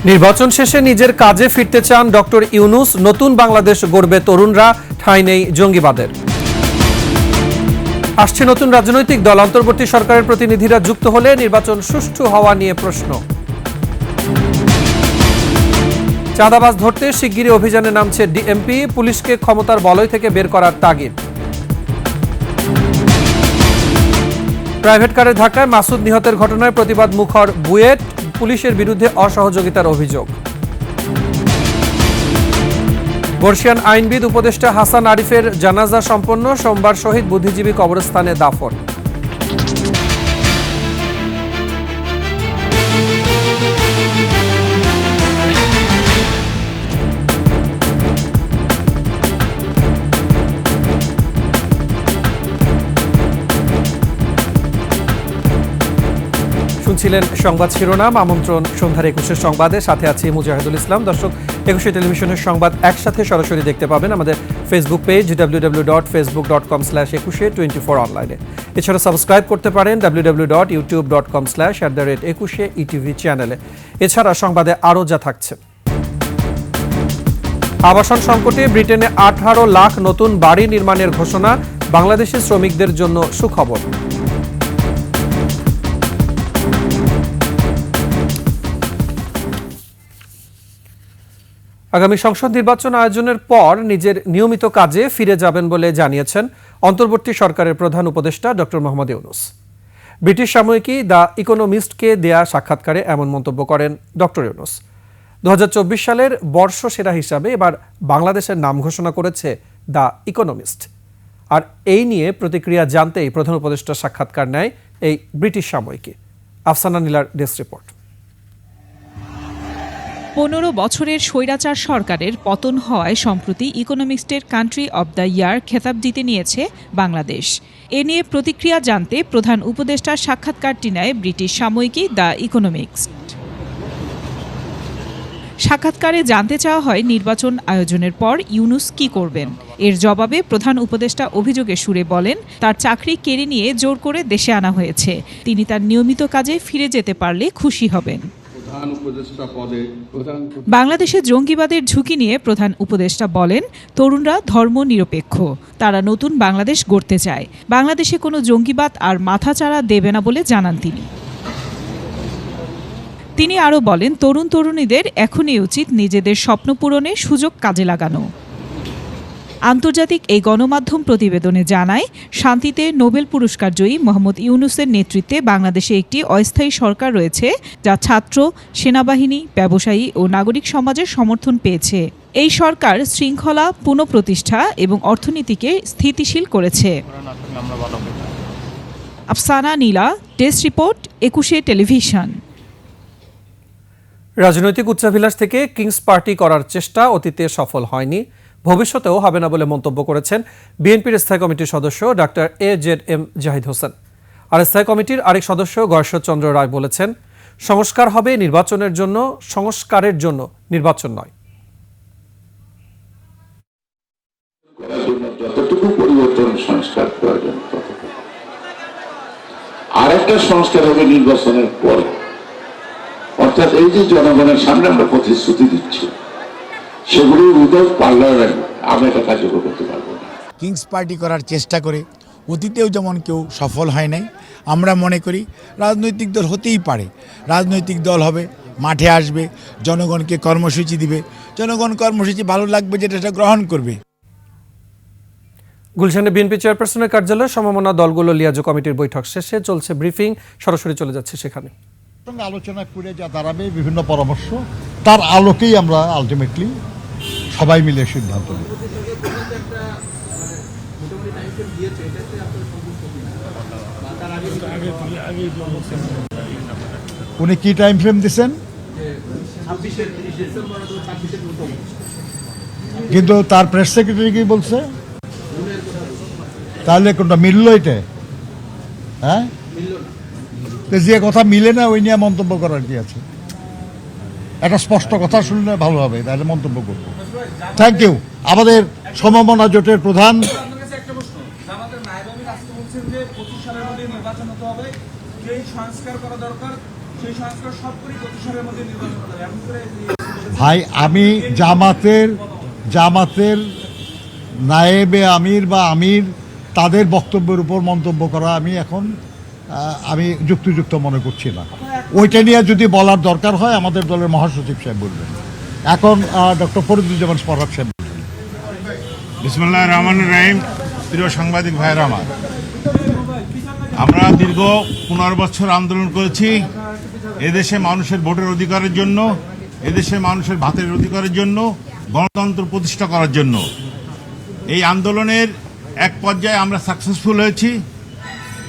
নির্বাচন শেষে নিজের কাজে ফিরতে চান ডক্টর ইউনূস। নতুন বাংলাদেশ গড়বে তরুণরা, ঠাঁই নেই জঙ্গিবাদের। আসছে নতুন রাজনৈতিক দল, অন্তর্বর্তী সরকারের প্রতিনিধিরা যুক্ত হলে নির্বাচন সুষ্ঠু হওয়া নিয়ে প্রশ্ন। চাঁদাবাজ ধরতে শিগগিরই অভিযানে নামছে ডিএমপি, পুলিশকে ক্ষমতার বলয় থেকে বের করার তাগিদ। প্রাইভেট কারের ধাক্কায় মাসুদ নিহতের ঘটনায় প্রতিবাদ মুখর বুয়েট, পুলিশের বিরুদ্ধে অসহযোগিতার অভিযোগ। বর্ষিয়ান আইনবিদ উপদেষ্টা হাসান আরিফের জানাজা সম্পন্ন, সোমবার শহীদ বুদ্ধিজীবী কবরস্থানে দাফন। শুনছিলেন সংবাদ শিরোনাম। আমন্ত্রণ সন্ধ্যার 21 সংবাদে, সাথে আছি মুজাহিদুল ইসলাম। দর্শক, 21 টেলিভিশনের সংবাদ একসাথে সরাসরি দেখতে পাবেন আমাদের ফেসবুক পেজ www.facebook.com/2124 অনলাইনে। এছাড়া সাবস্ক্রাইব করতে পারেন www.youtube.com/@21etv চ্যানেলে। এছাড়া সংবাদে আরও যা থাকছে: আবাসন সংকটে ব্রিটেনে 18 লাখ নতুন বাড়ি নির্মাণের ঘোষণা, বাংলাদেশি শ্রমিকদের জন্য সুখবর। আগামী সংসদ নির্বাচন আয়োজনের পর নিজের নিয়মিত কাজে ফিরে যাবেন বলে জানিয়েছেন অন্তর্বর্তী সরকারের প্রধান উপদেষ্টা ডক্টর মোহাম্মদ ইউনূস। ব্রিটিশ সাময়িকী দ্য ইকোনমিস্টকে দেয়া সাক্ষাৎকারে এমন মন্তব্য করেন ডক্টর ইউনূস। 2024 সালের বর্ষসেরা হিসাবে এবার বাংলাদেশের নাম ঘোষণা করেছে দ্য ইকোনমিস্ট। আর এই নিয়ে প্রতিক্রিয়া জানতেই প্রধান উপদেষ্টা সাক্ষাৎকার নেয় এই ব্রিটিশ সাময়িকী। আফসানা নীলার ডেস্ক রিপোর্ট। 15 বছরের স্বৈরাচার সরকারের পতন হওয়ায় সম্প্রতি ইকোনমিস্টের কান্ট্রি অব দ্য ইয়ার খেতাব জিতে নিয়েছে বাংলাদেশ। এ নিয়ে প্রতিক্রিয়া জানতে প্রধান উপদেষ্টার সাক্ষাৎকারটি নেয় ব্রিটিশ সাময়িকী দ্য ইকোনমিস্ট। সাক্ষাৎকারে জানতে চাওয়া হয় নির্বাচন আয়োজনের পর ইউনূস কি করবেন। এর জবাবে প্রধান উপদেষ্টা অভিযোগের সুরে বলেন, তার চাকরি কেড়ে নিয়ে জোর করে দেশে আনা হয়েছে, তিনি তার নিয়মিত কাজে ফিরে যেতে পারলে খুশি হবেন। বাংলাদেশে জঙ্গিবাদের ঝুঁকি নিয়ে প্রধান উপদেষ্টা বলেন, তরুণরা ধর্ম নিরপেক্ষ, তারা নতুন বাংলাদেশ গড়তে চায়, বাংলাদেশে কোনো জঙ্গিবাদ আর মাথাচাড়া দেবে না বলে জানান তিনি আরও বলেন, তরুণ তরুণীদের এখনই উচিত নিজেদের স্বপ্ন পূরণে সুযোগ কাজে লাগানো। আন্তর্জাতিক এই গণমাধ্যম প্রতিবেদনে জানায়, শান্তিতে নোবেল পুরস্কার জয়ী মোহাম্মদ ইউনূসের নেতৃত্বে বাংলাদেশে একটি অস্থায়ী সরকার রয়েছে, যা ছাত্র, সেনাবাহিনী, ব্যবসায়ী ও নাগরিক সমাজের সমর্থন পেয়েছে। এই সরকার শৃঙ্খলা পুনঃপ্রতিষ্ঠা এবং অর্থনীতিকে স্থিতিশীল করেছে। আফসানা নীলা, ডেস্ক রিপোর্ট, 21 টেলিভিশন। রাজনৈতিক উচ্চাভিলাষ থেকে কিংস পার্টি করার চেষ্টা অতীতে সফল হয়নি, ভবিষ্যতেও হবে না বলে মন্তব্য করেছেন বিএনপির স্থায়ী কমিটির সদস্য ডাক্তার AZM জাহিদ হোসেন। আর স্থায়ী কমিটির আরেক সদস্য গয়েশ্বরচন্দ্র রায় বলেছেন, সংস্কার হবে নির্বাচনের জন্য, সংস্কারের জন্য নির্বাচন নয়। যতটুকু পরিবর্তন সংস্কার প্রয়োজন, আরেকটা সংস্কার হবে নির্বাচনের পরে। অর্থাৎ এই যে জনগণের সামনে আমরা প্রতিশ্রুতি দিচ্ছি, সেগুলি উদ্যোগ পাল্লায় আমরা এটা কার্যকর করতে পারবো না। কিংস পার্টি করার চেষ্টা করে অতীতেও যেমন কেউ সফল হয় নাই, আমরা মনে করি রাজনৈতিক দল হতেই পারে। রাজনৈতিক দল হবে, মাঠে আসবে, জনগণকে কর্মসূচি দিবে, জনগণ কর্মসূচি ভালো লাগবে যেটা সেটা গ্রহণ করবে। গুলশানে বিএনপি চেয়ারপারসনের কার্যালয়ে সমমনা দলগুলো লিয়াজো কমিটির বৈঠক শেষে চলছে ব্রিফিং, সরাসরি চলে যাচ্ছে সেখানে। আলোচনা করে যা দাঁড়াবে, বিভিন্ন পরামর্শ, তার আলোকেই আমরা আলটিমেটলি সবাই মিলে সিদ্ধান্ত নেব। উনি কি টাইম ফ্রেম দিচ্ছেন, কিন্তু তার প্রেস সেক্রেটারি কি বলছে? তাহলে কোনটা মিলল? এটা হ্যাঁ, যে কথা মিলে না ওই নিয়ে মন্তব্য করার কি আছে? একটা স্পষ্ট কথা শুনলে ভালো হবে, তাহলে মন্তব্য করব। Thank you. আমাদের সমমনা জোটের প্রধান সংস্কার করা দরকার, ভাই আমি জামাতের নায়েবে আমির বা আমির তাদের বক্তব্যের উপর মন্তব্য করা আমি যুক্তিযুক্ত মনে করছি না। ওইটা নিয়ে যদি বলার দরকার হয় আমাদের দলের মহাসচিব সাহেব বলবেন। এখন ডক্টর ফরিদুজ্জামান ফরহাদ সাহেব। বিসমিল্লাহির রহমানির রহিম। প্রিয় সাংবাদিক ভাইয়েরা আমার, আমরা দীর্ঘ 15 বছর আন্দোলন করেছি এদেশে মানুষের ভোটের অধিকারের জন্য, এদেশে মানুষের ভাতের অধিকারের জন্য, গণতন্ত্র প্রতিষ্ঠা করার জন্য। এই আন্দোলনের এক পর্যায়ে আমরা সাকসেসফুল হয়েছি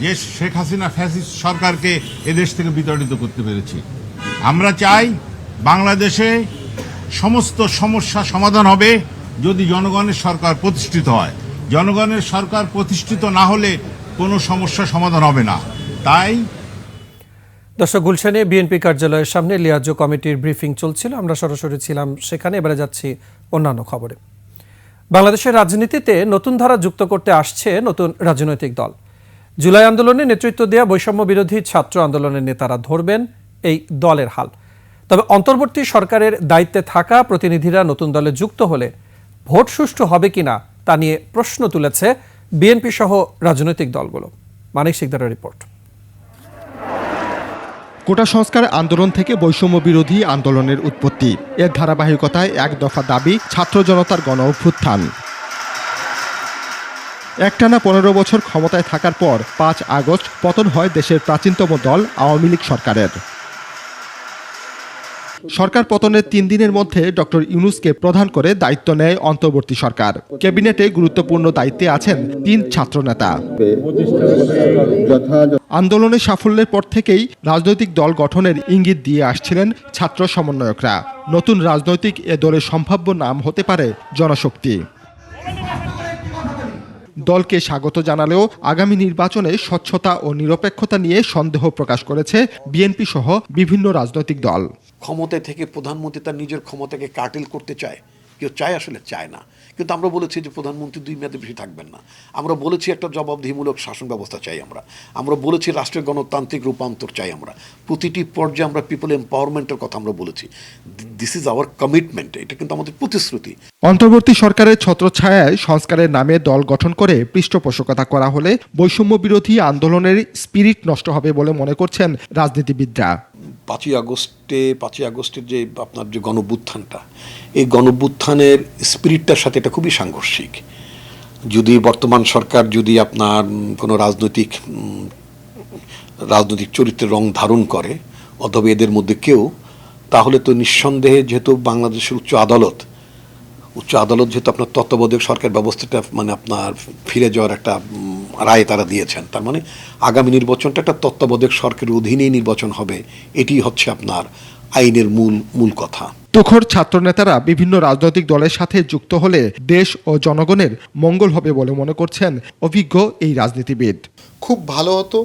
যে শেখ হাসিনা ফ্যাসিস্ট সরকারকে এদেশ থেকে বিতাড়িত করতে পেরেছি। আমরা চাই বাংলাদেশে সমস্ত সমস্যা সমাধান হবে যদি জনগণের সরকার প্রতিষ্ঠিত হয়। জনগণের সরকার প্রতিষ্ঠিত না হলে কোনো সমস্যা সমাধান হবে না। তাই দর্শক, গুলশানে বিএনপি কার্যালয়ের সামনে লিয়াজ কমিটির ব্রিফিং চলছিল, আমরা সরাসরি ছিলাম সেখানে। এবারে যাচ্ছি অন্যান্য খবরে। বাংলাদেশের রাজনীতিতে নতুন ধারা যুক্ত করতে আসছে নতুন রাজনৈতিক দল। জুলাই আন্দোলনে নেতৃত্ব দেওয়া বৈষম্য বিরোধী ছাত্র আন্দোলনের নেতারা ধরবেন এই দলের হাল। তবে অন্তর্বর্তী সরকারের দায়িত্বে থাকা প্রতিনিধিরা নতুন দলে যুক্ত হলে ভোট সুষ্ঠু হবে কিনা তা নিয়ে প্রশ্ন তুলেছে বিএনপি সহ রাজনৈতিক দলগুলো। মানিক শিকদারের রিপোর্ট। কোটা সংস্কার আন্দোলন থেকে বৈষম্য বিরোধী আন্দোলনের উৎপত্তি, এর ধারাবাহিকতায় এক দফা দাবি ছাত্র জনতার গণ অভ্যুত্থান। একটানা 15 বছর ক্ষমতায় থাকার পর 5 আগস্ট পতন হয় দেশের প্রাচীনতম দল আওয়ামী লীগ সরকারের। সরকার পতনের 3 দিনের মধ্যে ডক্টর ইউনূসকে প্রধান করে দায়িত্ব নেয় অন্তর্বর্তী সরকার। ক্যাবিনেটে গুরুত্বপূর্ণ দায়িত্বে আছেন 3 ছাত্রনেতা। আন্দোলনের সাফল্যের পর থেকেই রাজনৈতিক দল গঠনের ইঙ্গিত দিয়ে আসছিলেন ছাত্র সমন্বয়করা। নতুন রাজনৈতিক এ দলের সম্ভাব্য নাম হতে পারে জনশক্তি। দলকে স্বাগত জানালেও আগামী নির্বাচনে স্বচ্ছতা ও নিরপেক্ষতা নিয়ে সন্দেহ প্রকাশ করেছে বিএনপি সহ বিভিন্ন রাজনৈতিক দল। ক্ষমতায় থেকে প্রধানমন্ত্রী তার নিজের ক্ষমতাকে কাটিল করতে চায়, কেউ চায় আসলে চায় না। কিন্তু আমরা বলেছি যে প্রধানমন্ত্রী 2 মেয়াদে বেশি থাকবেন না। আমরা বলেছি একটা জবাবদিহিমূলক শাসন ব্যবস্থা চাই। আমরা বলেছি রাষ্ট্রের গণতান্ত্রিক রূপান্তর চাই। আমরা প্রতিটি পর্যায়ে আমরা পিপল এম্পাওয়ারমেন্টের কথা আমরা বলেছি। দিস ইজ আওয়ার কমিটমেন্ট, এটা কিন্তু আমাদের প্রতিশ্রুতি। অন্তর্বর্তী সরকারের ছত্রছায়ায় সংস্কারের নামে দল গঠন করে পৃষ্ঠপোষকতা করা হলে বৈষম্য বিরোধী আন্দোলনের স্পিরিট নষ্ট হবে বলে মনে করছেন রাজনীতিবিদরা। 5ই আগস্টের যে আপনার যে গণঅভ্যুত্থানটা, এই গণঅভ্যুত্থানের স্পিরিটটার সাথে এটা খুবই সাংঘর্ষিক। যদি বর্তমান সরকার যদি আপনার কোনো রাজনৈতিক চরিত্রের রং ধারণ করে অথবা এদের মধ্যে কেউ, তাহলে তো নিঃসন্দেহে যেহেতু বাংলাদেশের উচ্চ আদালত যেহেতু আপনার তত্ত্বাবধায়ক সরকার ব্যবস্থাটা আপনার ফিরে যাওয়ার একটা রায় তারা দিয়েছেন, তার মানে আগামী নির্বাচনটা একটা তত্ত্বাবধায়ক সরকারের অধীনেই নির্বাচন হবে। এটি হচ্ছে আপনার আইনের মূল কথা। তুখোড় ছাত্রনেতারা বিভিন্ন রাজনৈতিক দলের সাথে যুক্ত হলে দেশ ও জনগণের মঙ্গল হবে বলে মনে করছেন অভিজ্ঞ এই রাজনীতিবিদ। খুব ভালো হতো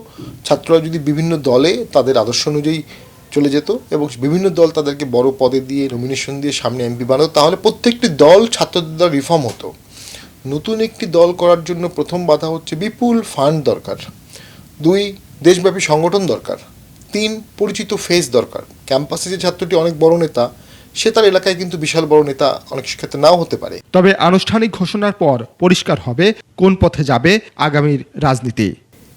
ছাত্ররা যদি বিভিন্ন দলে তাদের আদর্শ অনুযায়ী চলে যেত এবং বিভিন্ন দল তাদেরকে বড় পদে দিয়ে নমিনেশন দিয়ে সামনে এমপি বানাতো, তাহলে প্রত্যেকটি দল ছাত্রদের দ্বারা রিফর্ম হতো। নতুন একটি দল করার জন্য প্রথম বাধা হচ্ছে বিপুল ফান্ড দরকার, 2 দেশব্যাপী সংগঠন দরকার, 3 পরিচিত ফেস দরকার। ক্যাম্পাসে যে ছাত্রটি অনেক বড় নেতা, সে তার এলাকায় কিন্তু বিশাল বড় নেতা অনেক ক্ষেত্রে নাও হতে পারে। তবে আনুষ্ঠানিক ঘোষণার পর পরিষ্কার হবে কোন পথে যাবে আগামীর রাজনীতি।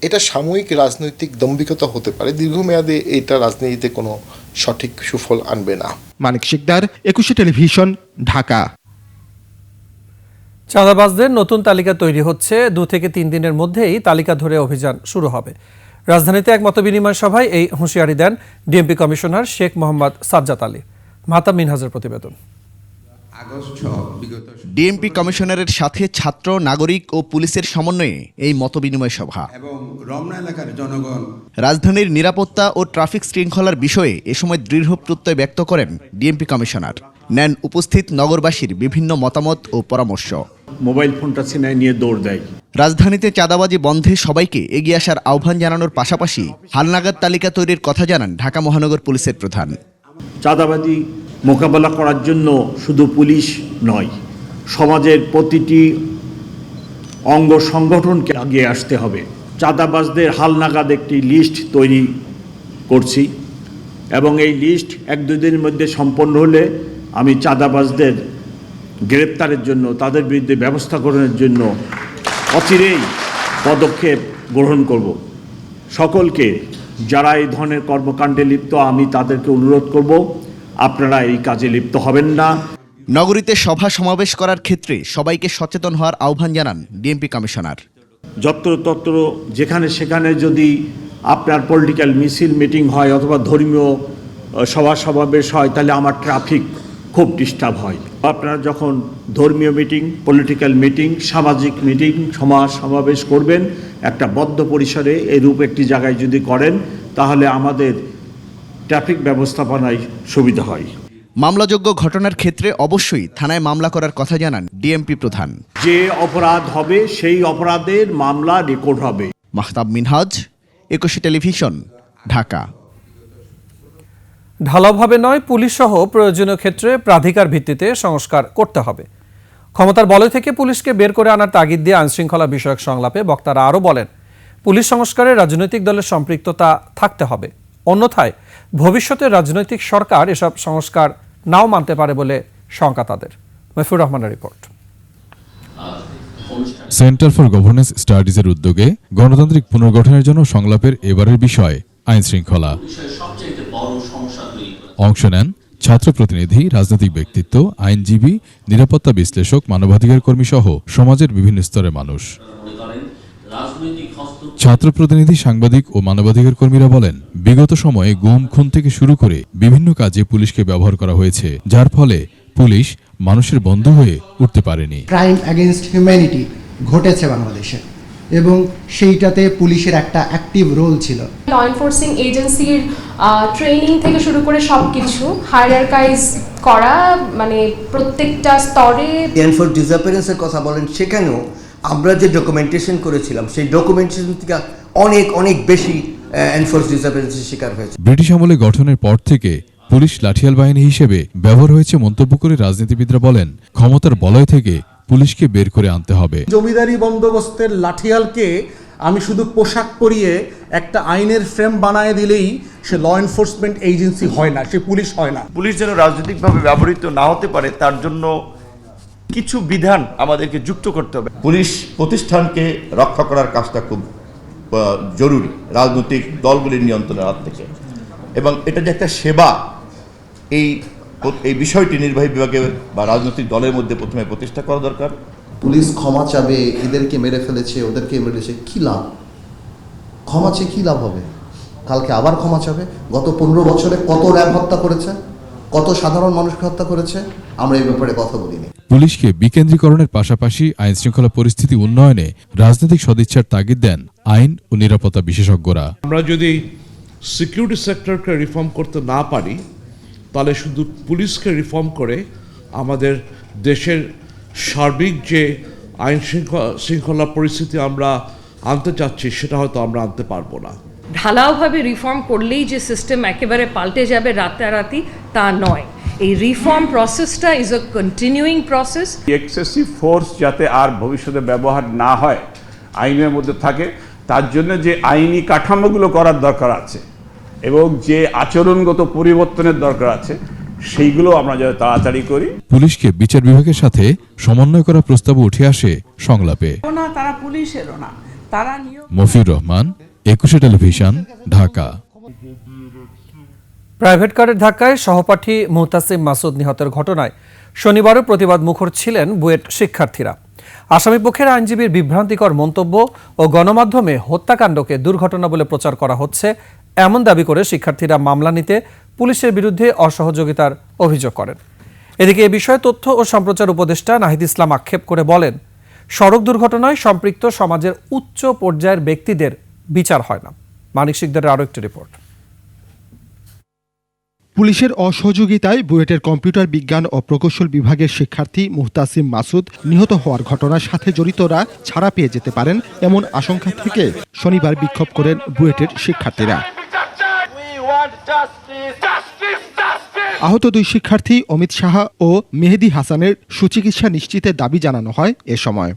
এটা সাময়িক রাজনৈতিক দম্ভিকতা হতে পারে, দীর্ঘমেয়াদে এটা রাজনীতিতে কোনো সঠিক সুফল আনবে না। মানিক শিকদার, 21 টেলিভিশন, ঢাকা। চাঁদাবাজদের নতুন তালিকা তৈরি হচ্ছে। 2 থেকে 3 দিনের মধ্যেই তালিকা ধরে অভিযান শুরু হবে। রাজধানীতে এক মতবিনিময় সভায় এই হুঁশিয়ারি দেন ডিএমপি কমিশনার শেখ মোহাম্মদ সাজ্জাদ আলী। মাহতাব মিনহাজের প্রতিবেদন। ডিএমপি কমিশনারের সাথে ছাত্র, নাগরিক ও পুলিশের সমন্বয়ে এই মতবিনিময় সভা। রাজধানীর নিরাপত্তা ও ট্রাফিক শৃঙ্খলার বিষয়ে এ সময় দৃঢ় প্রত্যয় ব্যক্ত করেন ডিএমপি কমিশনার। নেন উপস্থিত নগরবাসীর বিভিন্ন মতামত ও পরামর্শ। মোবাইল ফোনটা ছিনায় নিয়ে দৌড় দেয়। রাজধানীতে চাঁদাবাজি বন্ধে সবাইকে এগিয়ে আসার আহ্বান জানানোর পাশাপাশি হালনাগাদ তালিকা তৈরির কথা জানান ঢাকা মহানগর পুলিশের প্রধান। চাঁদাবাজি মোকাবেলা করার জন্য শুধু পুলিশ নয়, সমাজের প্রতিটি অঙ্গ সংগঠনকে এগিয়ে আসতে হবে। চাঁদাবাজদের হালনাগাদ একটি লিস্ট তৈরি করছি। এবং এই লিস্ট 1-2 দিনের মধ্যে সম্পন্ন হলে আমি চাঁদাবাজদের গ্রেপ্তারের জন্য, তাদের বিরুদ্ধে ব্যবস্থা গ্রহণের জন্য অচিরেই পদক্ষেপ গ্রহণ করব। সকলকে যারা এই ধরনের কর্মকাণ্ডে লিপ্ত, আমি তাদেরকে অনুরোধ করব, আপনারা এই কাজে লিপ্ত হবেন না। নগরীতে সভা সমাবেশ করার ক্ষেত্রে সবাইকে সচেতন হওয়ার আহ্বান জানান ডিএমপি কমিশনার। যত্র যেখানে সেখানে যদি আপনার পলিটিক্যাল মিছিল মিটিং হয় অথবা ধর্মীয় সভা সমাবেশ হয়, তাহলে আমার ট্রাফিক খুব ডিস্টার্ব হয়। আপনারা যখন ধর্মীয় মিটিং, পলিটিক্যাল মিটিং, সামাজিক মিটিং, সমাবেশ করবেন, একটা বদ্ধ পরিসরে এরূপ একটি জায়গায় যদি করেন, তাহলে আমাদের ট্রাফিক ব্যবস্থাপনায় সুবিধা হয়। মামলাযোগ্য ঘটনার ক্ষেত্রে অবশ্যই থানায় মামলা করার কথা জানান ডিএমপি প্রধান। যে অপরাধ হবে সেই অপরাধের মামলা রেকর্ড হবে। মাহতাব মিনহাজ, একুশে টেলিভিশন, ঢাকা। ঢালাওভাবে নয়, পুলিশ সহ প্রয়োজনীয় ক্ষেত্রে প্রাধিকার ভিত্তিতে সংস্কার করতে হবে। ক্ষমতার বলয় থেকে পুলিশকে বের করে আনার তাগিদ দিয়ে আইনশৃঙ্খলা বিষয়ক সংলাপে বক্তারা আরও বলেন, পুলিশ সংস্কারে রাজনৈতিক দলের সম্পৃক্ততা থাকতে হবে, অন্যথায় ভবিষ্যতে রাজনৈতিক সরকার এসব সংস্কার নাও মানতে পারে বলে শঙ্কা তাদের। মফিউর রহমানের রিপোর্ট। সেন্টার ফর গভর্নেন্স স্টাডিজের উদ্যোগে গণতান্ত্রিক পুনর্গঠনের জন্য সংলাপের এবারের বিষয় আইন শৃঙ্খলা। অংশ নেন ছাত্র প্রতিনিধি, রাজনৈতিক ব্যক্তিত্ব, আইনজীবী, নিরাপত্তা বিশ্লেষক, মানবাধিকার কর্মী সহ সমাজের বিভিন্ন স্তরের মানুষ। ছাত্র প্রতিনিধি, সাংবাদিক ও মানবাধিকার কর্মীরা বলেন, বিগত সময়ে গুম, খুন থেকে শুরু করে বিভিন্ন কাজে পুলিশকে ব্যবহার করা হয়েছে, যার ফলে পুলিশ মানুষের বন্ধু হয়ে উঠতে পারেনি। ক্রাইম এগেইনস্ট হিউম্যানিটি ঘটেছে বাংলাদেশে এবং সেইটাতে পুলিশের একটা অ্যাক্টিভ রোল ছিল। ল এনফোর্সিং এজেন্সির ট্রেনিং থেকে শুরু করে সবকিছু হায়ারার্কাইজ করা, মানে প্রত্যেকটা স্তরে। এনফোর্স ডিসঅ্যাপিয়ারেন্সের কথা বলেন, সেখানেও আমরা যে ডকুমেন্টেশন করেছিলাম সেই ডকুমেন্টেশন থেকে অনেক বেশি এনফোর্স ডিসঅ্যাপিয়ারেন্সের শিকার হয়েছে। ব্রিটিশ আমলে গঠনের পর থেকে পুলিশ লাঠিয়াল বাহিনী হিসেবে ব্যবহার হয়েছে মন্তব্য করে রাজনীতিবিদরা বলেন, ক্ষমতার বলয় থেকে পুলিশকে বের করে আনতে হবে। জমিদারি বন্দোবস্তের লাঠিয়ালকে আমি শুধু পোশাক পরিয়ে একটা আইনের ফ্রেম বানায় দিলেই সে ল এনফোর্সমেন্ট এজেন্সি হয় না, সে পুলিশ হয় না। পুলিশ যেন রাজনৈতিকভাবে ব্যবহৃত না হতে পারে, তার জন্য কিছু বিধান আমাদেরকে যুক্ত করতে হবে। পুলিশ প্রতিষ্ঠানকে রক্ষা করার কাজটা খুব জরুরি রাজনৈতিক দলগুলির নিয়ন্ত্রণের হাত থেকে, এবং এটা যে একটা সেবা, এই বিষয়টি নির্বাহী বিভাগে বা রাজনৈতিক দলের মধ্যে প্রথমে প্রতিষ্ঠা করা দরকার। পুলিশ ক্ষমা চাবে, এদেরকে মেরে ফেলেছে, ওদেরকে মেরেছে, কি লাভ? ক্ষমা চেয়ে কি লাভ হবে? কালকে আবার ক্ষমা চাবে। গত 15 বছরে কত র্যাব হত্যা করেছে, কত সাধারণ মানুষকে হত্যা করেছে, আমরা এই ব্যাপারে কথা বলিনি। পুলিশকে বিকেন্দ্রীকরণের পাশাপাশি আইন শৃঙ্খলা পরিস্থিতি উন্নয়নে রাজনৈতিক সদিচ্ছার তাগিদ দেন আইন ও নিরাপত্তা বিশেষজ্ঞরা। আমরা যদি সিকিউরিটি সেক্টরকে রিফর্ম করতে না পারি, তাহলে শুধু পুলিশকে রিফর্ম করে আমাদের দেশের সার্বিক যে আইন শৃঙ্খলা পরিস্থিতি আমরা আনতে চাচ্ছি, সেটা হয়তো আমরা আনতে পারবো না। ঢালাওভাবে রিফর্ম করলেই যে সিস্টেম একেবারে পাল্টে যাবে রাতারাতি, তা নয়। এই রিফর্ম প্রসেসটা is a continuing process. Excessive force যাতে আর ভবিষ্যতে ব্যবহার না হয়, আইনের মধ্যে থাকে, তার জন্য যে আইনি কাঠামোগুলো করার দরকার আছে এবং যে আচরণগত পরিবর্তনের দরকার আছে, সেইগুলো আমরা যাতে তাড়াতাড়ি করি। পুলিশকে বিচার বিভাগের সাথে সমন্বয় করার প্রস্তাব উঠে আসে সংলাপে। তারা পুলিশেরও না, তারা মফিউর রহমান, একুশে টেলিভিশন, ঢাকা। প্রাইভেট কারের ধাক্কায় সহপাঠী মুহতাসিম মাসুদ নিহতের ঘটনায় শনিবারও প্রতিবাদ মুখর ছিলেন বুয়েট শিক্ষার্থীরা। আসামিপক্ষের আইনজীবীর বিভ্রান্তিকর মন্তব্য ও গণমাধ্যমে হত্যাকাণ্ডকে দুর্ঘটনা বলে প্রচার করা হচ্ছে, এমন দাবি করে শিক্ষার্থীরা মামলা নিতে পুলিশের বিরুদ্ধে অসহযোগিতার অভিযোগ করেন। এদিকে এ বিষয়ে তথ্য ও সম্প্রচার উপদেষ্টা নাহিদ ইসলাম আক্ষেপ করে বলেন, সড়ক দুর্ঘটনায় সম্পৃক্ত সমাজের উচ্চ পর্যায়ের ব্যক্তিদের বিচার হয় না। মানিক শিকদারের আরও একটি রিপোর্ট। পুলিশের অসহযোগিতায় বুয়েটের কম্পিউটার বিজ্ঞান ও প্রকৌশল বিভাগের শিক্ষার্থী মুহতাসিম মাসুদ নিহত হওয়ার ঘটনার সাথে জড়িতরা ছাড়া পেয়ে যেতে পারেন এমন আশঙ্কা থেকে শনিবার বিক্ষোভ করেন বুয়েটের শিক্ষার্থীরা। আহত দুই শিক্ষার্থী অমিত সাহা ও মেহেদি হাসানের সুচিকিৎসা নিশ্চিতের দাবি জানানো হয় এ সময়।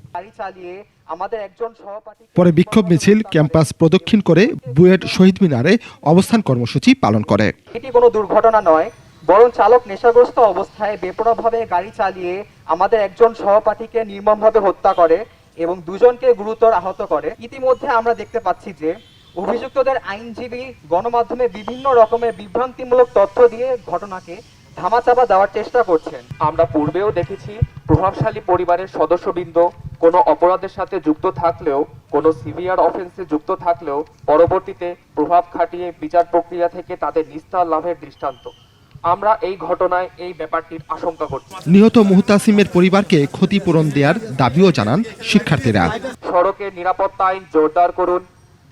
আমাদের একজন সহপাঠী পরে বিক্ষোভ মিছিল ক্যাম্পাস প্রদক্ষিণ করে বুয়েট শহীদ মিনারে অবস্থান কর্মসূচি পালন করে। এটি কোনো দুর্ঘটনা নয়, বরং চালক নেশাগ্রস্ত অবস্থায় বেপরোয়াভাবে গাড়ি চালিয়ে আমাদের একজন সহপাঠীকে নির্মমভাবে হত্যা করে এবং দুজনকে গুরুতর আহত করে। ইতিমধ্যে আমরা দেখতে পাচ্ছি যে অভিযুক্তদের আইনজীবী গণমাধ্যমে বিভিন্ন রকমের বিভ্রান্তিমূলক তথ্য দিয়ে ঘটনাকে ধামাচাপা দেওয়ার চেষ্টা করছেন। আমরা পূর্বেও দেখেছি প্রভাবশালী পরিবারের সদস্যবৃন্দ কোনো অপরাধের সাথে যুক্ত থাকলেও, কোনো সিভিয়ার অফেন্সে যুক্ত থাকলেও পরবর্তীতে প্রভাব খাটিয়ে বিচার প্রক্রিয়া থেকে তাদের নিস্তার লাভের দৃষ্টান্ত। আমরা এই ঘটনায় এই ব্যাপারটির আশঙ্কা করছি। নিহত মুহতাসিমের পরিবারকে ক্ষতিপূরণ দেওয়ার দাবিও জানান শিক্ষার্থীরা। সড়কের নিরাপত্তা আইন জোরদার করুন,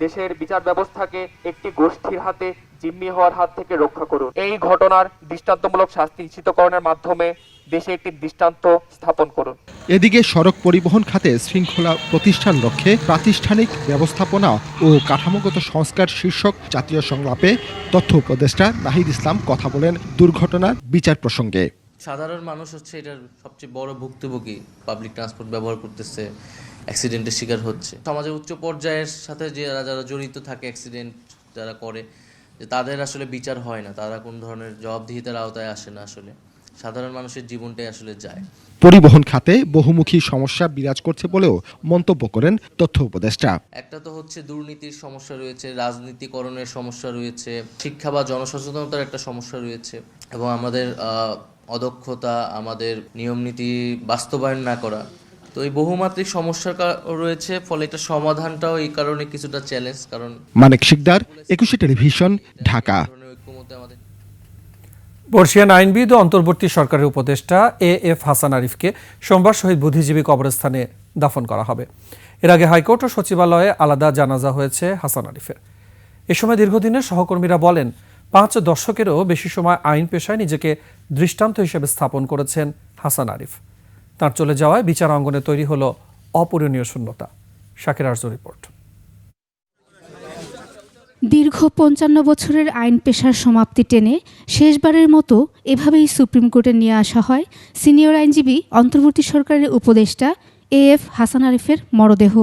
দেশের বিচার ব্যবস্থাকে একটি গোষ্ঠীর হাতে জিম্মি হওয়ার হাত থেকে রক্ষা করুন। এই ঘটনার দৃষ্টান্তমূলক শাস্তি নিশ্চিতকরণের মাধ্যমে দেশে একটি দৃষ্টান্ত স্থাপন করুন। এদিকে সড়ক পরিবহন খাতে শৃঙ্খলা প্রতিষ্ঠান লক্ষ্যে প্রাতিষ্ঠানিক ব্যবস্থাপনা ও কাঠামোগত সংস্কার শীর্ষক জাতীয় সংলাপে তথ্য উপদেষ্টা নাহিদ ইসলাম কথা বলেন দুর্ঘটনার বিচার প্রসঙ্গে। সাধারণ মানুষ হচ্ছে এটার সবচেয়ে বড় ভুক্তভোগী, পাবলিক ট্রান্সপোর্ট ব্যবহার করতেছে, অ্যাক্সিডেন্টের শিকার হচ্ছে। সমাজের উচ্চ পর্যায়ের সাথে যারা জড়িত থাকে, অ্যাক্সিডেন্ট যারা করে, যে তাদের আসলে বিচার হয় না, তারা কোন ধরনের জবাবদিহিতার আওতায় আসে না, আসলে সাধারণ মানুষের জীবনটাই আসলে যায়। পরিবহন খাতে বহুমুখী সমস্যা বিরাজ করছে বলেও মন্তব্য করেন তথ্য উপদেষ্টা। একটা তো হচ্ছে দুর্নীতির সমস্যা রয়েছে, রাজনীতিকরণের সমস্যা রয়েছে, শিক্ষা বা জনসচেতনতার একটা সমস্যা রয়েছে, এবং আমাদের অদক্ষতা, আমাদের নিয়মনীতি বাস্তবায়ন না করা। তো এই বহুমাত্রিক সমস্যা রয়েছে, ফলে এটা সমাধানটাও এই কারণে কিছুটা চ্যালেঞ্জ। কারণ মানিক শিকদার, 21 টেলিভিশন, ঢাকা। বর্ষিয়ান আইনবিদ ও অন্তর্বর্তী সরকারের উপদেষ্টা এএফ হাসান আরিফকে সোমবার শহীদ বুদ্ধিজীবী কবরস্থানে দাফন করা হবে। এর আগে হাইকোর্ট ও সচিবালয়ে আলাদা জানাজা হয়েছে হাসান আরিফের। এ সময় দীর্ঘদিনের সহকর্মীরা বলেন, 5 দশকেরও বেশি সময় আইন পেশায় নিজেকে দৃষ্টান্ত হিসেবে স্থাপন করেছেন হাসান আরিফ। তাঁর চলে যাওয়ায় বিচার অঙ্গনে তৈরি হলো অপূরণীয় শূন্যতা। শাকির আরজুর রিপোর্ট। দীর্ঘ 55 বছরের আইন পেশার সমাপ্তি টেনে শেষবারের মতো এভাবেই সুপ্রিম কোর্টে নিয়ে আসা হয় সিনিয়র আইনজীবী অন্তর্বর্তী সরকারের উপদেষ্টা এএফ হাসান আরিফের মরদেহ।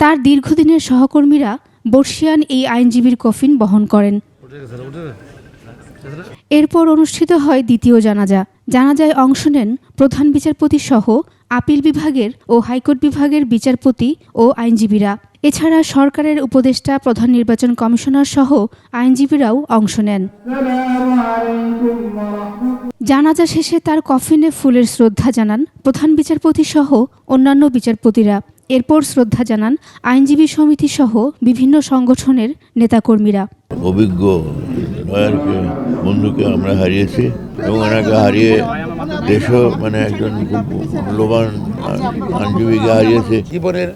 তার দীর্ঘদিনের সহকর্মীরা বর্ষিয়ান এই আইনজীবীর কফিন বহন করেন। এরপর অনুষ্ঠিত হয় দ্বিতীয় জানাজা। জানাজায় অংশ নেন প্রধান বিচারপতি সহ আপিল বিভাগের ও হাইকোর্ট বিভাগের বিচারপতি ও আইনজীবীরা। এছাড়া সরকারের উপদেষ্টা, প্রধান নির্বাচন কমিশনার সহ আইনজীবীরাও অংশ নেন। জানাজা শেষে তার কফিনে ফুলের শ্রদ্ধা জানান প্রধান বিচারপতি সহ অন্যান্য বিচারপতিরা। এরপর শ্রদ্ধা জানান আইনজীবী সমিতি সহ বিভিন্ন সংগঠনের নেতাকর্মীরা। অভিজ্ঞ লয়ারকে, বন্ধুকে আমরা হারিয়েছি এবং ওনাকে হারিয়ে দেশও একজন খুব মূল্যবান আইনজীবীকে হারিয়েছে। জীবনের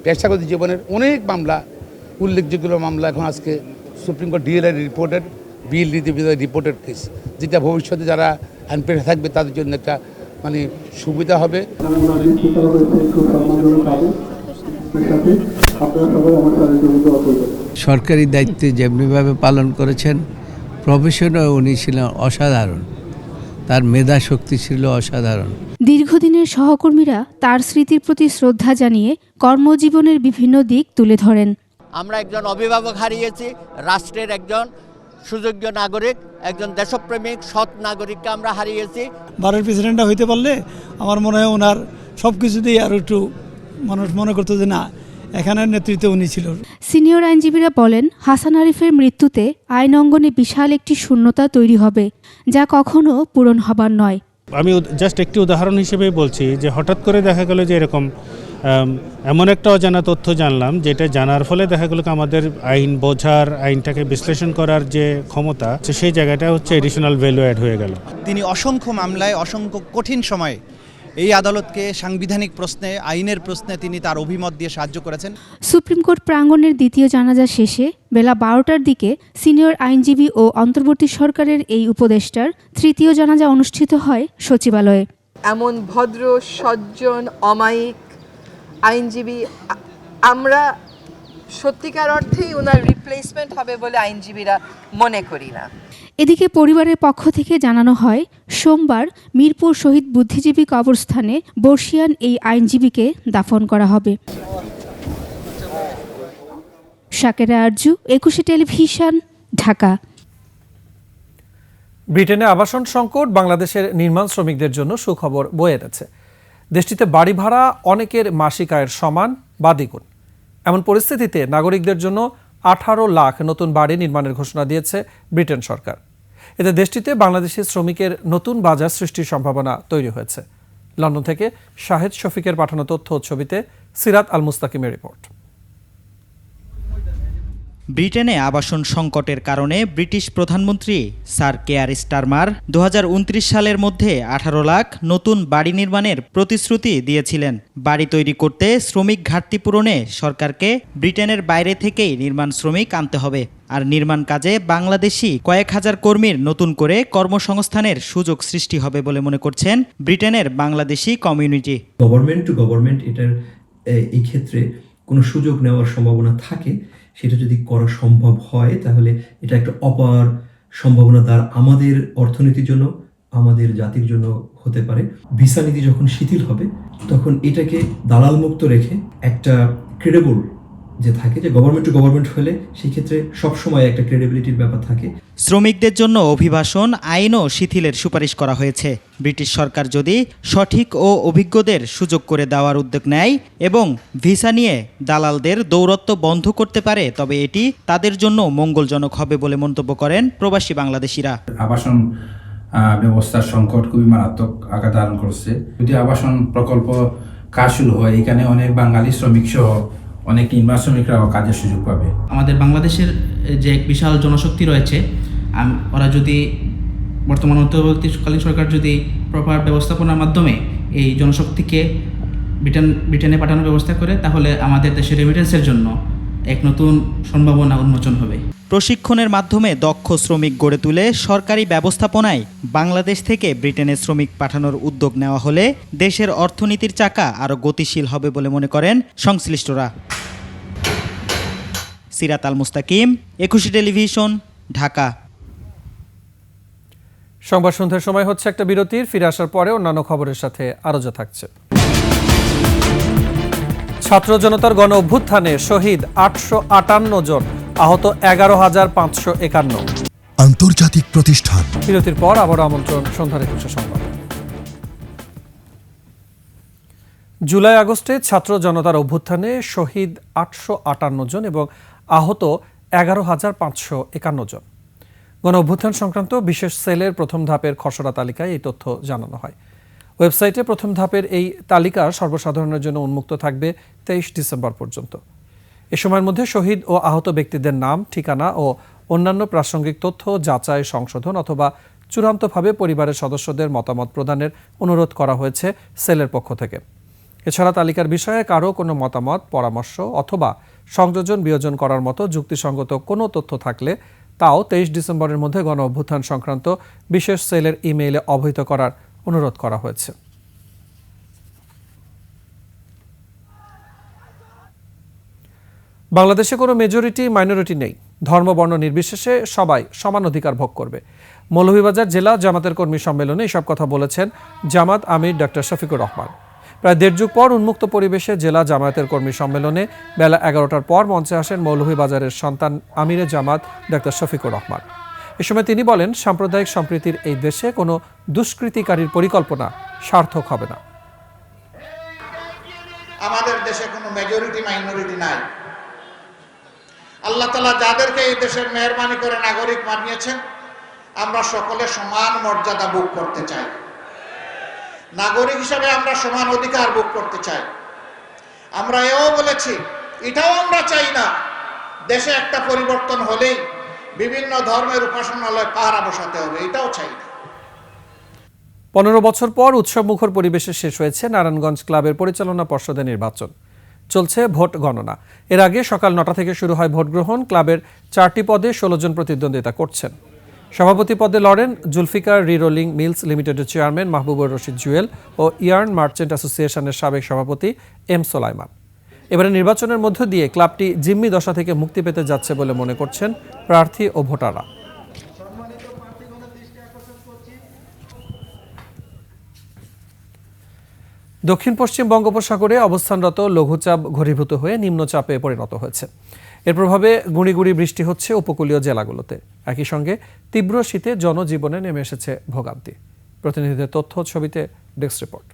পেশাগত জীবনের অনেক মামলা, উল্লেখযোগ্য মামলা এখন আজকে সুপ্রিম কোর্ট ডিএলআই রিপোর্টেড বিল রিপোর্টেড কেস, যেটা ভবিষ্যতে যারা আইন পেশা থাকবে তাদের জন্য একটা সুবিধা হবে। সরকারি দায়িত্বে যেমনিভাবে পালন করেছেন, প্রফেশনে উনি ছিলেন অসাধারণ, তার মেধা শক্তি ছিল অসাধারণ। দীর্ঘদিনের সহকর্মীরা তার স্মৃতির প্রতি শ্রদ্ধা জানিয়ে কর্মজীবনের বিভিন্ন দিক তুলে ধরেন। আমরা একজন অভিভাবক হারিয়েছি, রাষ্ট্রের একজন সুযোগ্য নাগরিক, একজন দেশপ্রেমিক সৎ নাগরিককে আমরা হারিয়েছি। বারের প্রেসিডেন্টটা হইতে পারলে আমার মনে হয় ওনার সব কিছুতেই আরও একটু মানুষ মনে করতো যে না, এখানের নেতৃত্বে উনি ছিল। সিনিয়র আইনজীবীরা বলেন, হাসান আরিফের মৃত্যুতে আইন অঙ্গনে বিশাল একটি শূন্যতা তৈরি হবে, যা কখনো পূরণ হবার নয়। আমি জাস্ট একটি উদাহরণ হিসেবে বলছি যে হঠাৎ করে দেখা গেল যে এরকম এমন একটা অজানা তথ্য জানলাম, যেটা জানার ফলে দেখা গেল আমাদের আইন বোঝার, আইনটাকে বিশ্লেষণ করার যে ক্ষমতা, সেই জায়গাটা হচ্ছে এডিশনাল ভ্যালু অ্যাড হয়ে গেল। তিনি অসংখ্য মামলায়, অসংখ্য কঠিন সময়ে এই আদালতকে সাংবিধানিক প্রশ্নে, আইনের প্রশ্নে তিনি তার অভিমত দিয়ে সাহায্য করেছেন। সুপ্রিম কোর্ট প্রাঙ্গণের দ্বিতীয় জানাজা শেষে বেলা 12টার দিকে সিনিয়র আইনজীবী ও অন্তর্বর্তী সরকারের এই উপদেষ্টার তৃতীয় জানাজা অনুষ্ঠিত হয় সচিবালয়ে। এমন ভদ্র, সজ্জন, অমায়িক আইনজীবী আমরা সত্যিকার অর্থেই ওনার রিপ্লেসমেন্ট হবে বলে আইনজীবীরা মনে করি না। এদিকে পরিবারের পক্ষ থেকে জানানো হয়, সোমবার মিরপুর শহীদ বুদ্ধিজীবী কবরস্থানে বর্ষিয়ান এই আইনজীবীকে দাফন করা হবে। শাকেরা আরজু, 21 টেলিভিশন, ঢাকা। ব্রিটেনে আবাসন সংকট বাংলাদেশের নির্মাণ শ্রমিকদের জন্য সুখবর বয়ে এনেছে। দেশটিতে বাড়ি ভাড়া অনেকের মাসিক আয়ের সমান বা দ্বিগুণ। এমন পরিস্থিতিতে নাগরিকদের জন্য 18 লাখ নতুন বাড়ি নির্মাণের ঘোষণা দিয়েছে ব্রিটেন সরকার। এতে দেশটিতে বাংলাদেশি শ্রমিকের নতুন বাজার সৃষ্টির সম্ভাবনা তৈরি হয়েছে। লন্ডন থেকে শাহেদ শফিকের পাঠানো তথ্য ও ছবিতে সিরাত আল মুস্তাকিমের রিপোর্ট। ব্রিটেনে আবাসন সংকটের কারণে ব্রিটিশ প্রধানমন্ত্রী স্যার কেয়ার স্টারমার 2029 সালের মধ্যে 18 লাখ নতুন বাড়ি নির্মাণের প্রতিশ্রুতি দিয়েছিলেন। বাড়ি তৈরি করতে শ্রমিক ঘাটতি পূরণে সরকারকে ব্রিটেনের বাইরে থেকেই নির্মাণ শ্রমিক আনতে হবে। আর নির্মাণ কাজে বাংলাদেশি কয়েক হাজার কর্মীর নতুন করে কর্মসংস্থানের সুযোগ সৃষ্টি হবে বলে মনে করছেন ব্রিটেনের Bangladeshi community. Government to government এটার এই ক্ষেত্রে কোনো সুযোগ নেওয়ার সম্ভাবনা থাকে, সেটা যদি করা সম্ভব হয় তাহলে এটা একটা অপার সম্ভাবনা দ্বারা আমাদের অর্থনীতির জন্য, আমাদের জাতির জন্য হতে পারে। ভিসা নীতি যখন শিথিল হবে তখন এটাকে দালাল মুক্ত রেখে একটা ক্রেডিবল যে থাকে, যে গভর্নমেন্ট টু গভর্নমেন্ট হলে সেই ক্ষেত্রে সবসময় একটা ক্রেডিবিলিটির ব্যাপার থাকে। শ্রমিকদের জন্য অভিবাসন আইনও শিথিলের সুপারিশ করা হয়েছে। ব্রিটিশ সরকার যদি সঠিক ও অভিজ্ঞদের সুযোগ করে দেওয়ার উদ্যোগ নেয় এবং ভিসা নিয়ে দালালদের দৌরত্ব বন্ধ করতে পারে, তবে এটি তাদের জন্য মঙ্গলজনক হবে বলে মন্তব্য করেন প্রবাসী বাংলাদেশিরা। আবাসন ব্যবস্থার সংকট খুবই মারাত্মক আকার ধারণ করছে। যদি আবাসন প্রকল্প কাজ শুরু হয়, এখানে অনেক বাঙালি শ্রমিক সহ অনেক নির্মাণ শ্রমিকরাও কাজের সুযোগ পাবে। আমাদের বাংলাদেশের যে এক বিশাল জনশক্তি রয়েছে, ওরা যদি বর্তমান অন্তর্বর্তীকালীন সরকার যদি প্রপার ব্যবস্থাপনার মাধ্যমে এই জনশক্তিকে ব্রিটেনে পাঠানোর ব্যবস্থা করে, তাহলে আমাদের দেশের রেমিটেন্সের জন্য এক নতুন সম্ভাবনা উন্মোচন হবে। প্রশিক্ষণের মাধ্যমে দক্ষ শ্রমিক গড়ে তুলে সরকারি ব্যবস্থাপনায় বাংলাদেশ থেকে ব্রিটেনে শ্রমিক পাঠানোর উদ্যোগ নেওয়া হলে দেশের অর্থনীতির চাকা আরও গতিশীল হবে বলে মনে করেন সংশ্লিষ্টরা। সিরাত আল মুস্তাকিম, 21 টেলিভিশন, ঢাকা। সংবাদ সন্ধ্যার সময় হচ্ছে একটা বিরতির। ফিরে আসার পরে অন্যান্য খবরের সাথে আরও যা থাকছে। ছাত্র জনতার গণ অভ্যুত্থানে শহীদ 858 জন, আহত 11,551। আন্তর্জাতিক প্রতিষ্ঠান। বিরতির পর আবার আমন্ত্রণ সন্ধ্যার 21 সংবাদ। জুলাই আগস্টে ছাত্র জনতার অভ্যুত্থানে শহীদ 858 জন এবং আহত 11,551 জন। গণ অভ্যুত্থান সংক্রান্ত বিশেষ সেলের প্রথম ধাপের খসড়া তালিকায় এই তথ্য জানানো হয়। ওয়েবসাইটে প্রথম ধাপের এই তালিকা সর্বসাধারণের জন্য উন্মুক্ত থাকবে 23 ডিসেম্বর পর্যন্ত। এ সময়ের মধ্যে শহীদ ও আহত ব্যক্তিদের নাম, ঠিকানা ও অন্যান্য প্রাসঙ্গিক তথ্য যাচাই, সংশোধন অথবা চূড়ান্তভাবে পরিবারের সদস্যদের মতামত প্রদানের অনুরোধ করা হয়েছে সেলের পক্ষ থেকে। এছাড়া তালিকার বিষয়ে কারো কোনো মতামত, পরামর্শ অথবা সংযোজন বিয়োজন করার মতো যুক্তিসঙ্গত কোনো তথ্য থাকলে তাও 23 ডিসেম্বরের মধ্যে গণ অভ্যুত্থান সংক্রান্ত বিশেষ সেলের ইমেইলে অবহিত করার অনুরোধ করা হয়েছে। বাংলাদেশে কোনো মেজরিটি মাইনরিটি নেই। ধর্ম বর্ণ নির্বিশেষে সবাই সমান অধিকার ভোগ করবে। মৌলভীবাজার জেলা জামাতের কর্মী সম্মেলনে এসব কথা বলেছেন জামাত আমির ডক্টর শফিকুর রহমান। প্রায় দেড় যুগ পর উন্মুক্ত পরিবেশে জেলা জামায়াতের কর্মী সম্মেলনে বেলা 11টার পর মঞ্চে আসেন মৌলভীবাজারের সন্তান আমিরে জামাত ডক্টর শফিকুর রহমান। এ সময় তিনি বলেন, সাম্প্রদায়িক সম্প্রীতির এই দেশে কোনো দুষ্কৃতিকারীর পরিকল্পনা সার্থক হবে না। আমাদের দেশে কোনো মেজরিটি মাইনরিটি নাই। আল্লাহ তাআলা যাদেরকে এই দেশের মেহরবানি করে নাগরিক বানিয়েছেন, আমরা সকলে সমান মর্যাদা ভোগ করতে চাই। নাগরিক হিসেবে আমরা সমান অধিকার ভোগ করতে চাই। আমরা এও বলেছি, এটাও আমরা চাই না দেশে একটা পরিবর্তন হলেই বিভিন্ন ধর্মের উপাসনালয় পাহারা বসাতে হবে, এটাও চাই না। 15 বছর পর উৎসবমুখর পরিবেশে শেষ হয়েছে নারায়ণগঞ্জ ক্লাবের পরিচালনা পর্ষদের নির্বাচন। চলছে ভোট গণনা। এর আগে সকাল 9টা থেকে শুরু হয় ভোট গ্রহণ। ক্লাবের 4টি পদে 16 জন প্রতিদ্বন্দ্বিতা করছেন। সভাপতি পদে লড়েন জুলফিকার রিরোলিং মিলস লিমিটেডের চেয়ারম্যান মাহবুবুর রশিদ জুয়েল ও ইয়ার্ন মার্চেন্ট অ্যাসোসিয়েশনের সাবেক সভাপতি এম সোলাইমান। এবারে নির্বাচনের মধ্য দিয়ে ক্লাবটি জিম্মি দশা থেকে মুক্তি পেতে যাচ্ছে বলে মনে করছেন প্রার্থী ও ভোটাররা। দক্ষিণ পশ্চিম বঙ্গোপসাগরে অবস্থানরত লঘুচাপ ঘনীভূত হয়ে নিম্নচাপে পরিণত হয়েছে। এর প্রভাবে গুঁড়ি গুঁড়ি বৃষ্টি হচ্ছে উপকূলীয় জেলাগুলোতে। একই সঙ্গে তীব্র শীতে জনজীবনে নেমে এসেছে ভোগান্তি। প্রতিনিধিদের তথ্য ছবিতে ডেস্ক রিপোর্ট।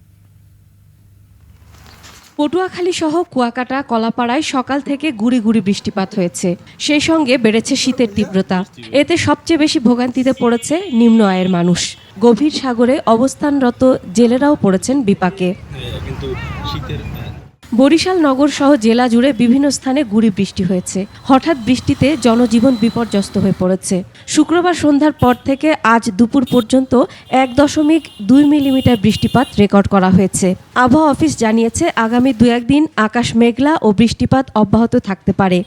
পটুয়াখালী সহ কুয়াকাটা, কলাপাড়ায় সকাল থেকে গুঁড়ি গুঁড়ি বৃষ্টিপাত হয়েছে। সেই সঙ্গে বেড়েছে শীতের তীব্রতা। এতে সবচেয়ে বেশি ভোগান্তিতে পড়েছে নিম্ন আয়ের মানুষ। গভীর সাগরে অবস্থানরত জেলেরাও পড়েছেন বিপাকে। বরিশাল নগর সহ জেলা জুড়ে বিভিন্ন স্থানে গুঁড়ি বৃষ্টি হয়েছে। হঠাৎ বৃষ্টিতে জনজীবন বিপর্যস্ত হয়ে পড়েছে। শুক্রবার সন্ধ্যার পর থেকে আজ দুপুর পর্যন্ত 1.2 মিলিমিটার বৃষ্টিপাত রেকর্ড করা হয়েছে। আবহাওয়া অফিস জানিয়েছে আগামী 2-1 দিন আকাশ মেঘলা ও বৃষ্টিপাত অব্যাহত থাকতে পারে।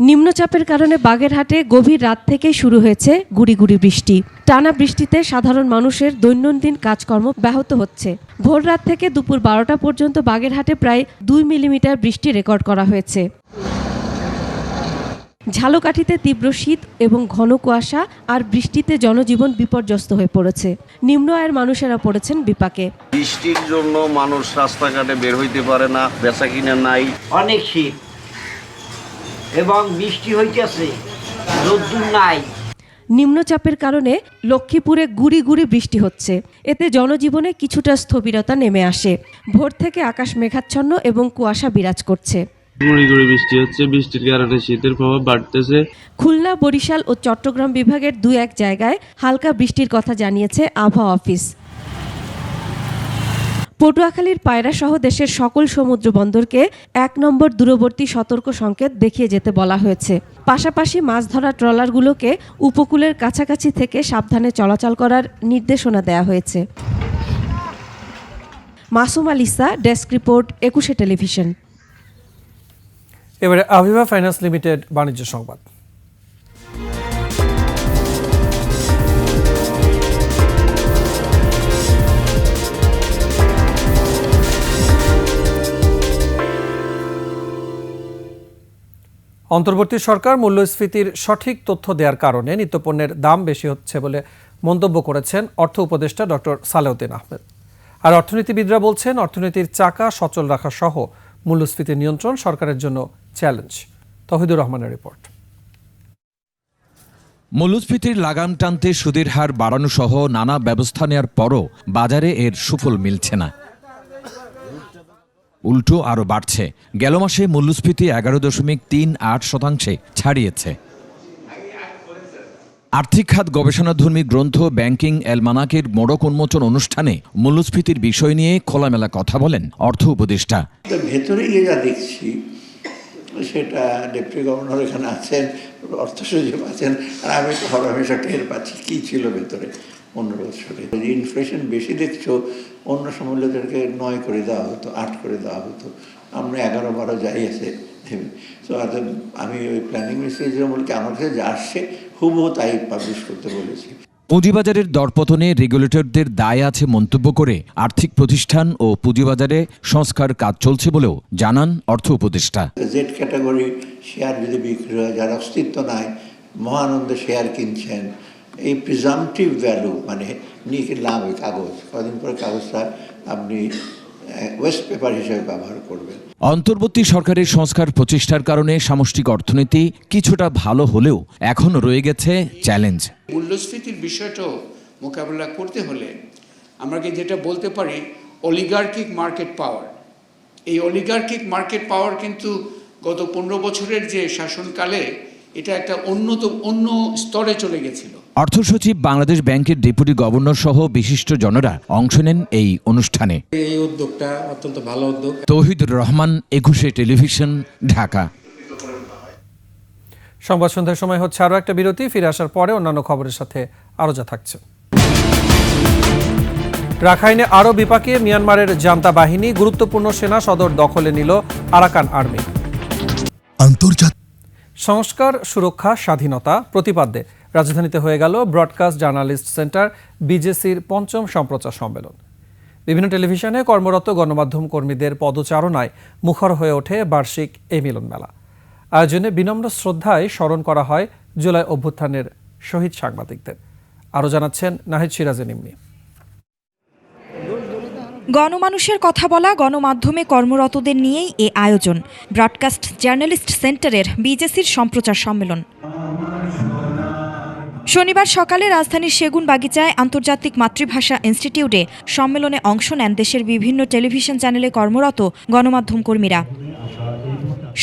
নিম্নচাপের কারণে বাগেরহাটে গভীর রাত থেকেই শুরু হয়েছে গুঁড়ি গুঁড়ি বৃষ্টি। টানা বৃষ্টিতে সাধারণ মানুষের দৈনন্দিন কাজকর্ম ব্যাহত হচ্ছে। ভোর রাত থেকে দুপুর 12টা পর্যন্ত বাগেরহাটে প্রায় 2 মিলিমিটার বৃষ্টি রেকর্ড করা হয়েছে। ঝালকাঠিতে তীব্র শীত এবং ঘন কুয়াশা আর বৃষ্টিতে জনজীবন বিপর্যস্ত হয়ে পড়েছে। নিম্ন আয়ের মানুষেরা পড়েছেন বিপাকে। বৃষ্টির জন্য মানুষ রাস্তাঘাটে বের হইতে পারে না, বেচাকিনা নাই। অনেক শীত এবং বৃষ্টি হইতেছে, রোদ্দুর নাই। নিম্নচাপের কারণে লক্ষ্মীপুরে গুঁড়ি গুঁড়ি বৃষ্টি হচ্ছে। এতে জনজীবনে কিছুটা স্থবিরতা নেমে আসে। ভোর থেকে আকাশ মেঘাচ্ছন্ন এবং কুয়াশা বিরাজ করছে। গুঁড়ি গুঁড়ি বৃষ্টি হচ্ছে, বৃষ্টির কারণে শীতের প্রভাব বাড়তেছে। খুলনা, বরিশাল ও চট্টগ্রাম বিভাগের 2-1 জায়গায় হালকা বৃষ্টির কথা জানিয়েছে আবহাওয়া অফিস। পটুয়াখালীর পায়রা সহ দেশের সকল সমুদ্র বন্দরকে 1 নম্বর দূরবর্তী সতর্ক সংকেত দেখিয়ে যেতে বলা হয়েছে। পাশাপাশি মাছ ধরা ট্রলারগুলোকে উপকূলের কাছাকাছি থেকে সাবধানে চলাচল করার নির্দেশনা দেওয়া হয়েছে। Masum আলিসা, desk report, 21 television. এবারে আভিভা ফাইন্যান্স লিমিটেড বাণিজ্য সংবাদ। অন্তর্বর্তী সরকার মূল্যস্ফীতির সঠিক তথ্য দেওয়ার কারণে নিত্যপণ্যের দাম বেশি হচ্ছে বলে মন্তব্য করেছেন অর্থ উপদেষ্টা ডক্টর সালেউদ্দিন আহমেদ। আর অর্থনীতিবিদরা বলছেন অর্থনীতির চাকা সচল রাখা সহ মূল্যস্ফীতি নিয়ন্ত্রণ সরকারের জন্য চ্যালেঞ্জ। তহিদুর রহমানের রিপোর্ট। মূল্যস্ফীতির লাগাম টানতে সুদের হার বাড়ানো সহ নানা ব্যবস্থা নেওয়ার পরও বাজারে এর সুফল মিলছে না, উল্টো আরও বাড়ছে। গেল মাসে মূল্যস্ফীতি 11.38% ছাড়িয়েছে। আর্থিক খাত গবেষণাধর্মী গ্রন্থ ব্যাংকিং অ্যালমানাকের মোড়ক উন্মোচন অনুষ্ঠানে মূল্যস্ফীতির বিষয় নিয়ে খোলামেলা কথা বলেন অর্থ উপদেষ্টা। ভেতরে যা দেখছি সেটা ডেপুটি গভর্নর এখানে আছেন, অর্থ সচিব আছেন, আর আমি তো হরহামেশা টের পাচ্ছি কী ছিল ভেতরে 15 বছরে। ইনফ্লেশন বেশি দেখছো, অন্য সমুদ্রদেরকে 9 করে দেওয়া হতো, 8 করে দেওয়া হতো, আমরা 11-12 যাই আছে। তো আমি ওই প্ল্যানিং মিনিস্ট্রি বলতে আমার কাছে যা আসছে হুবহু তাই পাবলিশ করতে বলেছি। পুঁজিবাজারের দরপতনে রেগুলেটরদের দায় আছে মন্তব্য করে আর্থিক প্রতিষ্ঠান ও পুঁজিবাজারে সংস্কার কাজ চলছে বলেও জানান অর্থ উপদেষ্টা। জেড ক্যাটাগরি শেয়ার যদি বিক্রি হয়, যার অস্তিত্ব নাই, মহানন্দে শেয়ার কিনছেন, এই প্রিজাম্পটিভ ভ্যালু মানে নিয়ে কিনলাম ওই কাগজ, কদিন পরে কাগজটা আপনি ওয়েস্ট পেপার হিসেবে ব্যবহার করবেন। অন্তর্বর্তী সরকারের সংস্কার প্রচেষ্টার কারণে সামষ্টিক অর্থনীতি কিছুটা ভালো হলেও এখনও রয়ে গেছে চ্যালেঞ্জ। মূল্যস্ফীতির বিষয়টাও মোকাবেলা করতে হলে আমরা যেটা বলতে পারি অলিগার্কিক মার্কেট পাওয়ার, এই অলিগার্কিক মার্কেট পাওয়ার কিন্তু গত 15 বছরের যে শাসনকালে এটা একটা অন্য স্তরে চলে গেছিল। অর্থ সচিব, বাংলাদেশ ব্যাংকের ডেপুটি গভর্নর সহ বিশিষ্ট জনরা অংশ নেন এই অনুষ্ঠানে। এই উদ্যোগটা অত্যন্ত ভালো উদ্যোগ। তৌহিদুর রহমান, 21 টেলিভিশন, ঢাকা। সংবাদ সন্ধ্যার সময় হচ্ছে আরও একটা বিরতি। ফিরে আসার পরে অন্যান্য খবরের সাথে আরও যা থাকছে। রাখাইনে আরও বিপাকে মিয়ানমারের জান্তা বাহিনী, গুরুত্বপূর্ণ সেনা সদর দখলে নিল আরাকান আর্মি। সংস্কার, সুরক্ষা, স্বাধীনতা প্রতিপাদ্যে রাজধানীতে হয়ে গেল ব্রডকাস্ট জার্নালিস্ট সেন্টার বিজেসির 5ম সম্প্রচার সম্মেলন। বিভিন্ন টেলিভিশনে কর্মরত গণমাধ্যম কর্মীদের পদচারণায় মুখর হয়ে ওঠে বার্ষিক এই মিলন মেলা। আয়োজনে বিনম্র শ্রদ্ধায় স্মরণ করা হয় জুলাই অভ্যুত্থানের শহীদ সাংবাদিকদের। আরও জানাচ্ছেন নাহিদ সিরাজে নিম্নি। গণমানুষের কথা বলা গণমাধ্যমে কর্মরতদের নিয়েই এ আয়োজন। ব্রডকাস্ট জার্নালিস্ট সেন্টারের বিজেসির সম্প্রচার সম্মেলন। শনিবার সকালে রাজধানীর সেগুন বাগিচায় আন্তর্জাতিক মাতৃভাষা ইনস্টিটিউটে সম্মেলনে অংশ নেন দেশের বিভিন্ন টেলিভিশন চ্যানেলে কর্মরত গণমাধ্যম কর্মীরা।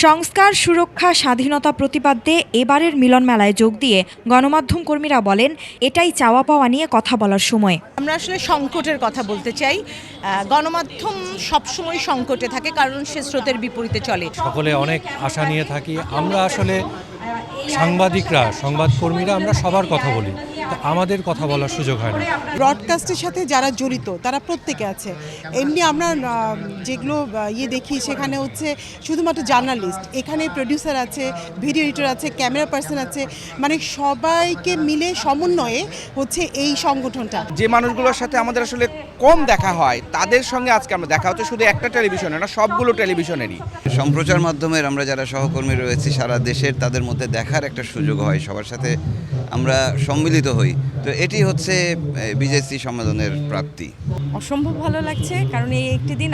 সংস্কার, সুরক্ষা, স্বাধীনতা প্রতিপাদ্যে এবারের মিলন মেলায় যোগ দিয়ে গণমাধ্যম কর্মীরা বলেন, এটাই চাওয়া পাওয়া নিয়ে কথা বলার সময়। আমরা আসলে সংকটের কথা বলতে চাই। গণমাধ্যম সবসময় সংকটে থাকে, কারণ সে স্রোতের বিপরীতে চলে। সকলে অনেক আশা নিয়ে থাকি। আমরা আসলে সাংবাদিকরা, সংবাদকর্মীরা আমরা সবার কথা বলি, তো আমাদের কথা বলার সুযোগ হয় না। ব্রডকাস্টের সাথে যারা জড়িত তারা প্রত্যেকে আছে। এমনি আমরা যেগুলো দেখি সেখানে হচ্ছে শুধুমাত্র জার্নালিস্ট, এখানে প্রডিউসার আছে, ভিডিও এডিটর আছে, ক্যামেরা পার্সন আছে, মানে সবাইকে মিলে সমন্বয়ে হচ্ছে এই সংগঠনটা। যে মানুষগুলোর সাথে আমাদের আসলে কম দেখা হয় তাদের সঙ্গে আজকে আমরা দেখা হচ্ছে, শুধু একটা টেলিভিশনে না, সবগুলো টেলিভিশনেরই। সম্প্রচার মাধ্যমের আমরা যারা সহকর্মী রয়েছি সারা দেশের, তাদের মধ্যে দেখার একটা সুযোগ হয়, সবার সাথে আমরা সম্মিলিত হই। তো এটি হচ্ছে বিজেসি সম্মেলনের প্রাপ্তি। অসম্ভব ভালো লাগছে, কারণ এই একটি দিন,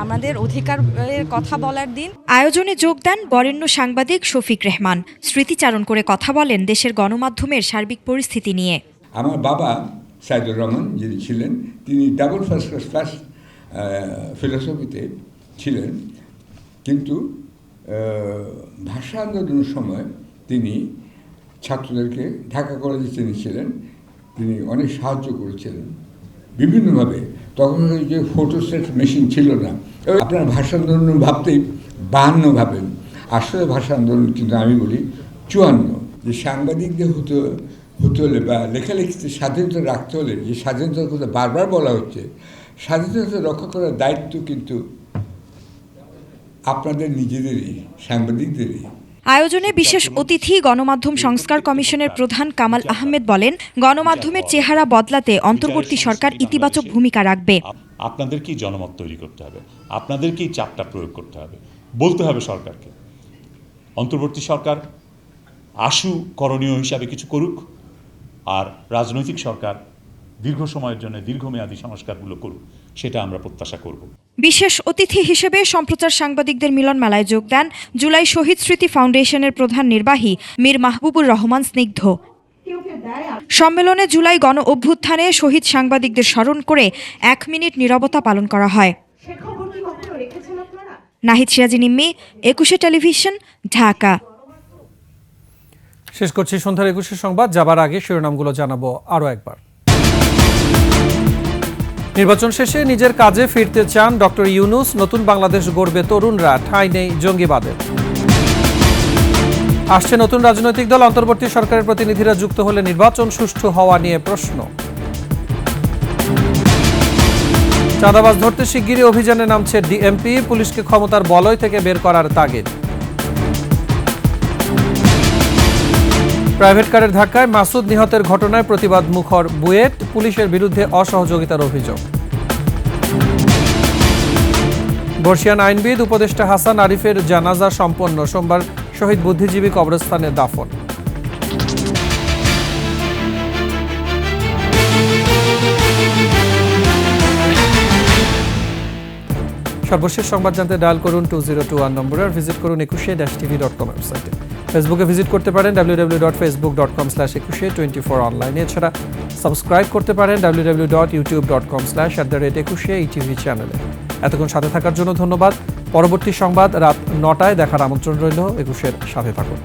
আমাদের অধিকারের কথা বলার দিন। আয়োজনে যোগ দেন বরেণ্য সাংবাদিক শফিক রেহমান। স্মৃতিচারণ করে কথা বলেন দেশের গণমাধ্যমের সার্বিক পরিস্থিতি নিয়ে। আমার বাবা সাইদুর রহমান যিনি ছিলেন, তিনি ডাবল ফার্স্ট ক্লাস ফিলোসফিতে ছিলেন, কিন্তু ভাষা আন্দোলনের সময় তিনি ছাত্রদেরকে ঢাকা কলেজে ছিলেন, তিনি অনেক সাহায্য করেছিলেন বিভিন্নভাবে। তখন যে ফটোস্টেট মেশিন ছিল না। আপনার ভাষা আন্দোলন ভাবতেই 52 ভাবেন, আসলে ভাষা আন্দোলন কিন্তু আমি বলি 54। যে সাংবাদিকদের হতে হলে বা লেখালেখিতে স্বাধীনতা রাখতে হলে, যে স্বাধীনতার কথা বারবার বলা হচ্ছে, স্বাধীনতা রক্ষা করার দায়িত্ব কিন্তু আপনাদের নিজেদেরই, সাংবাদিকদেরই। আয়োজনে বিশেষ অতিথি গণমাধ্যম সংস্কার কমিশনের প্রধান কামাল আহমেদ বলেন, গণমাধ্যমের চেহারা বদলাতে অন্তর্বর্তী সরকার ইতিবাচক ভূমিকা রাখবে। আপনাদেরকেই জনমত তৈরি করতে হবে, আপনাদেরকেই চাপটা প্রয়োগ করতে হবে, বলতে হবে সরকারকে, অন্তর্বর্তী সরকার আশু করণীয় হিসাবে কিছু করুক, আর রাজনৈতিক সরকার দীর্ঘ সময়ের জন্য দীর্ঘমেয়াদী সংস্কারগুলো করুক, সেটা আমরা প্রত্যাশা করব। বিশেষ অতিথি হিসেবে সম্প্রচার সাংবাদিকদের মিলন মেলায় যোগ দেন জুলাই শহীদ স্মৃতি ফাউন্ডেশনের প্রধান নির্বাহী মীর মাহবুবুর রহমান স্নিগ্ধ। সম্মেলনে জুলাই গণ অভ্যুত্থানে শহীদ সাংবাদিকদের স্মরণ করে 1 মিনিট নীরবতা পালন করা হয়। নাহিদ সিরাজি নিম্মি, 21 টেলিভিশন, ঢাকা। শেষ করছি সন্ধ্যার 21 সংবাদ। যাবার আগে শিরোনামগুলো জানাবো আরও একবার। নির্বাচন শেষে নিজের কাজে ফিরতে চান ডক্টর ইউনূস। নতুন বাংলাদেশ গড়বে তরুণরা, ঠাঁই নেই জঙ্গিবাদের। আসছে নতুন রাজনৈতিক দল, অন্তর্বর্তী সরকারের প্রতিনিধিরা যুক্ত হলে নির্বাচন সুষ্ঠু হওয়া নিয়ে প্রশ্ন। চাঁদাবাজ ধরতে শিগগিরই অভিযানে নামছে ডিএমপি, পুলিশকে ক্ষমতার বলয় থেকে বের করার তাগিদ। প্রাইভেট কারের ধাক্কায় মাসুদ নিহতের ঘটনায় প্রতিবাদ মুখর বুয়েট, পুলিশের বিরুদ্ধে অসহযোগিতার অভিযোগ। বর্ষিয়ান আইনবিদ উপদেষ্টা হাসান আরিফের জানাজা সম্পন্ন, সোমবার শহীদ বুদ্ধিজীবী কবরস্থানে দাফন। সর্বশেষ সংবাদ জানতে ডায়াল করুন 2021 নম্বরে, আর ভিজিট করুন 21-tv.com ওয়েবসাইটে। ফেসবুকে ভিজিট করতে পারেন www.facebook.com/2124 অনলাইনে। এছাড়া সাবস্ক্রাইব করতে পারেন www.youtube.com/21etv চ্যানেলে। এতক্ষণ সাথে থাকার জন্য ধন্যবাদ। পরবর্তী সংবাদ রাত 9টায় দেখার আমন্ত্রণ রইল। 21-এর সাথে থাকুন।